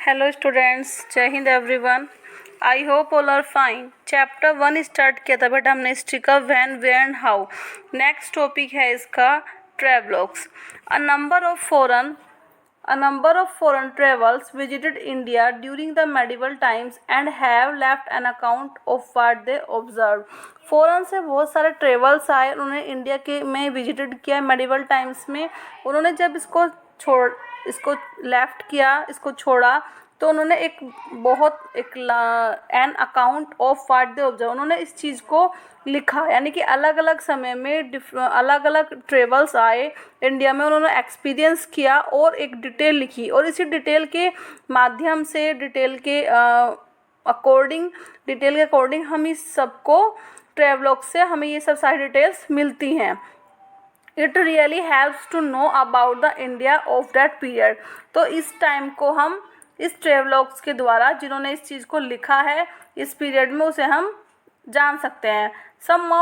Hello students, जय Hind everyone. I hope all are fine. Chapter 1 start किया था but हमने हिस्ट्री का when, where and how. Next topic है इसका travelogues. A number of foreign travels visited India during the medieval times and have left an account of what they observed. Foreign से बहुत सारे travels आए, उन्होंने India के में विजिटेड किया मेडिवल टाइम्स में। उन्होंने जब इसको लेफ्ट किया, इसको छोड़ा, तो उन्होंने an account of what they observe, उन्होंने इस चीज़ को लिखा। यानी कि अलग अलग समय में अलग अलग ट्रेवल्स आए इंडिया में, उन्होंने एक्सपीरियंस किया और एक डिटेल लिखी, और इसी डिटेल के माध्यम से डिटेल के अकॉर्डिंग हम इस सबको ट्रेवलॉग से हमें ये सब सारी डिटेल्स मिलती हैं। It really helps to know about the India of that period. तो इस टाइम को हम इस ट्रेवलॉग्स के द्वारा, जिन्होंने इस चीज़ को लिखा है इस पीरियड में, उसे हम जान सकते हैं। Some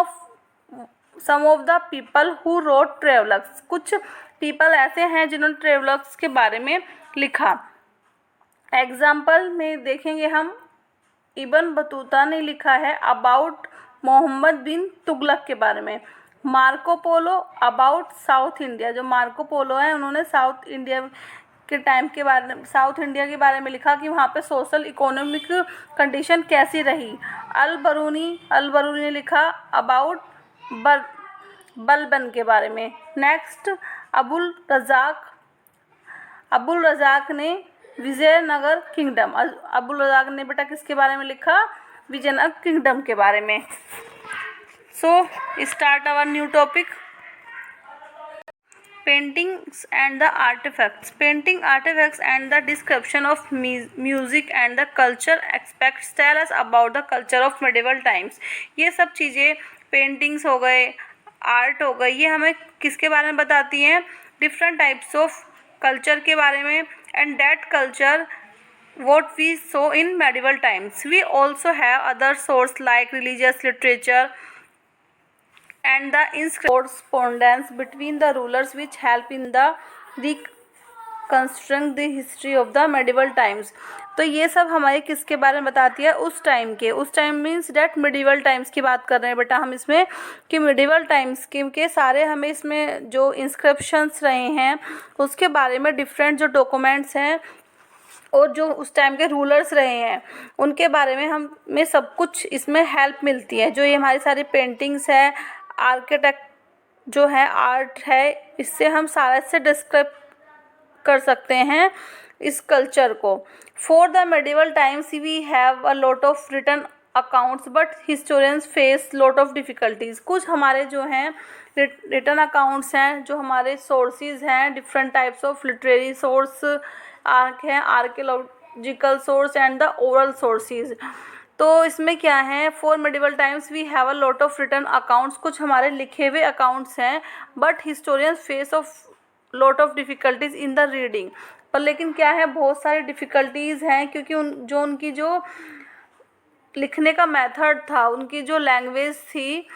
of the people who wrote travelogues, कुछ पीपल ऐसे हैं जिन्होंने ट्रेवलॉग्स के बारे में लिखा। एग्जाम्पल में देखेंगे हम, इब्न बतूता ने लिखा है अबाउट मोहम्मद बिन तुगलक के बारे में। Marco Polo about south India, जो मार्को पोलो है उन्होंने साउथ इंडिया के टाइम के बारे में, साउथ इंडिया के बारे में लिखा कि वहाँ पे सोशल इकोनॉमिक कंडीशन कैसी रही। अल बरूनी ने लिखा अबाउट बलबन के बारे में। नेक्स्ट अबुल रज़ाक ने विजयनगर किंगडम, अबुल रज़ाक ने बेटा किसके बारे में लिखा? विजयनगर किंगडम के बारे में। So start our new topic, paintings and the artifacts. Painting artifacts and the description of music and the culture aspects tell us about the culture of medieval times. ये सब चीज़ें, पेंटिंग्स हो गए, आर्ट हो गई, ये हमें किसके बारे में बताती हैं? डिफरेंट टाइप्स ऑफ कल्चर के बारे में। And that culture what we saw in medieval times. We also have other sources like religious literature and the correspondence between the rulers which help in the reconstruct the history of the medieval times. तो ये सब हमारे किसके बारे में बताती है? उस time means that medieval times की बात कर रहे हैं बेटा हम इसमें, कि मिडिवल टाइम्स के सारे हमें इसमें जो इंस्क्रिप्शंस रहे हैं उसके बारे में, डिफरेंट जो डॉक्यूमेंट्स हैं और जो उस टाइम के रूलर्स रहे हैं उनके बारे में हमें सब कुछ इसमें हेल्प मिलती है। जो ये हमारी सारी पेंटिंग्स है, आर्किटेक्ट जो है, आर्ट है, इससे हम सारा इससे डिस्क्राइब कर सकते हैं इस कल्चर को। For the medieval times we have a lot of written accounts but historians face lot of difficulties. कुछ हमारे जो हैं रिटन अकाउंट्स हैं, जो हमारे सोर्सेज हैं, different types of literary source हैं, archaeological source and the oral sources. तो इसमें क्या है? For medieval times we have a lot of written accounts, कुछ हमारे लिखे हुए अकाउंट्स हैं, but historians face of lot of difficulties in the reading. पर लेकिन क्या है, बहुत सारी डिफ़िकल्टीज़ हैं, क्योंकि उनकी जो लिखने का मेथड था, उनकी जो लैंग्वेज थी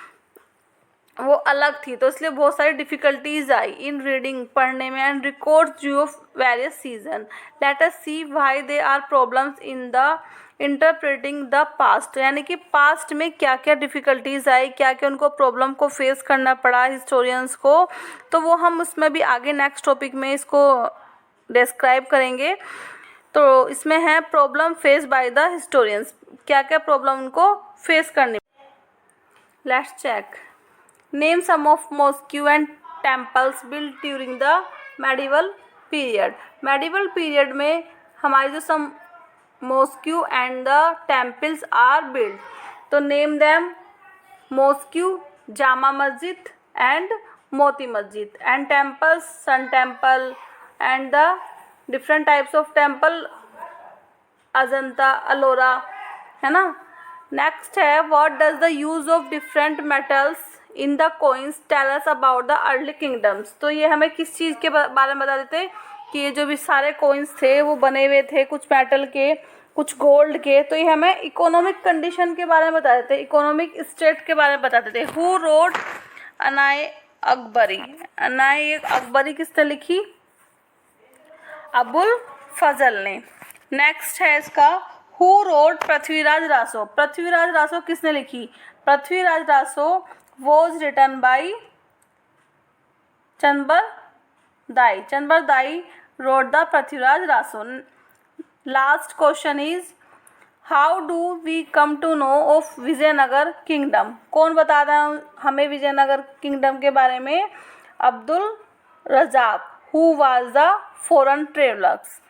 वो अलग थी, तो इसलिए बहुत सारी डिफ़िकल्टीज़ आई इन रीडिंग, पढ़ने में। And records due of various season. Let us see why they are problems in the interpreting the past. यानी कि पास्ट में क्या क्या डिफ़िकल्टीज़ आई, क्या क्या उनको प्रॉब्लम को फेस करना पड़ा हिस्टोरियंस को, तो वो हम उसमें भी आगे नेक्स्ट टॉपिक में इसको डिस्क्राइब करेंगे। तो इसमें है problem face by the historians, क्या क्या प्रॉब्लम उनको फेस करनी। Let's check. Name some of mosque and temples built during the medieval period. Medieval period में हमारे जो some mosque and the temples are built, तो name them. Mosque Jama Masjid and Moti Masjid, and temples sun temple and the different types of temple Ajanta, Ellora, है ना। Next है what does the use of different metals in the coins tell us about the early kingdoms. तो ये हमें किस चीज़ के बारे में बता देते कि ये जो भी सारे कोइंस थे वो बने हुए थे, कुछ मेटल के, कुछ गोल्ड के। तो ये हमें इकोनॉमिक कंडीशन के बारे में बता देते, इकोनॉमिक स्टेट के बारे में बता देते। हु रोट अनाए अकबरी किसने लिखी? अबुल फजल ने। नेक्स्ट है इसका हु रोट पृथ्वीराज रासो। पृथ्वीराज रासो किसने लिखी? Prithviraj Raso was written by chamber Dai. Chamber Dai wrote the Prithviraj Raso. Last question is how do we come to know of Vijayanagar kingdom. कौन बता रहा है हमें विजयनगर किंगडम के बारे में? Abdul Razzaq who was the foreign travellers.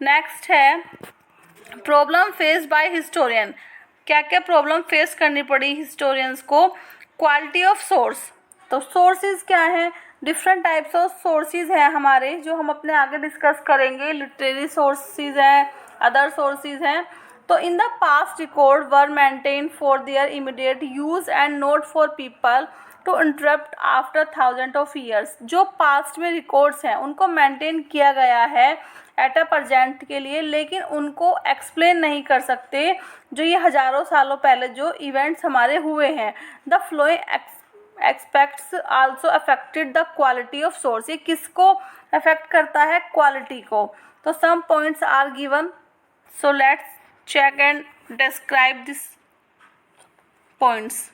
Next है प्रॉब्लम फेस बाय हिस्टोरियन। क्या क्या प्रॉब्लम फेस करनी पड़ी हिस्टोरियंस को? Quality of source. तो सोर्सेज क्या है? डिफरेंट टाइप्स ऑफ सोर्सेज हैं हमारे, जो हम अपने आगे डिस्कस करेंगे। लिटरेरी सोर्सेज हैं, अदर सोर्सेज हैं। तो in the past record were maintain for their immediate use and not for people to interrupt after thousand of years. जो पास्ट में रिकॉर्ड्स हैं उनको मेंटेन किया गया है एट अ प्रजेंट के लिए, लेकिन उनको एक्सप्लेन नहीं कर सकते जो ये हज़ारों सालों पहले जो इवेंट्स हमारे हुए हैं। The flowing expects also affected the quality of source. ये किसको अफेक्ट करता है? क्वालिटी को। तो some points are given, so let's check and describe this points.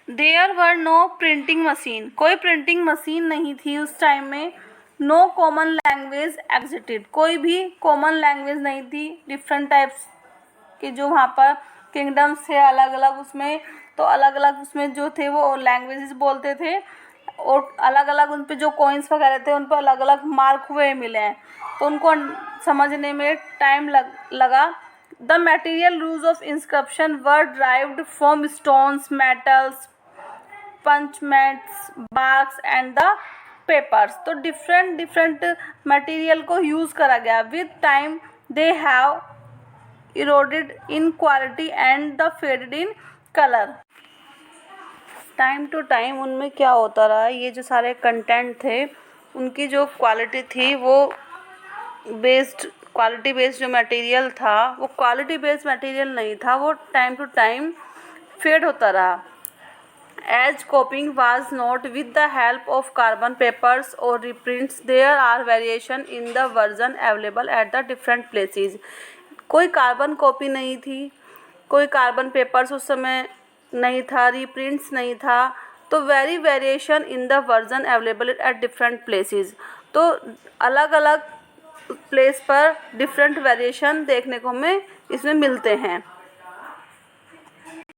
There were no printing machine. कोई प्रिंटिंग मशीन नहीं थी उस टाइम में। No common language existed. कोई भी कॉमन लैंग्वेज नहीं थी। डिफरेंट टाइप्स के जो वहाँ पर किंगडम्स थे अलग अलग, उसमें तो अलग अलग उसमें जो थे वो लैंग्वेजेस बोलते थे, और अलग अलग उन पे जो कॉइन्स वगैरह थे उन पर अलग अलग मार्क हुए मिले हैं, तो उनको समझने में टाइम लगा। The material use of inscription were derived from stones, metals, parchments, barks and the papers. तो डिफरेंट मटेरियल को यूज़ करा गया। With time they have eroded in quality and the faded in colour. Time to time उनमें क्या होता रहा, ये जो सारे कंटेंट थे उनकी जो क्वालिटी थी वो क्वालिटी बेस्ड जो मटेरियल था वो क्वालिटी बेस्ड मटेरियल नहीं था, वो टाइम टू टाइम फेड होता रहा। As copying was not with the help of carbon papers or reprints, there are variation in the version available at the different places. कोई carbon copy नहीं थी, कोई carbon papers उस समय नहीं था, रीप्रिंट्स नहीं था, तो variation in the version available at different places. तो अलग अलग प्लेस पर डिफरेंट वेरिएशन देखने को हमें इसमें मिलते हैं।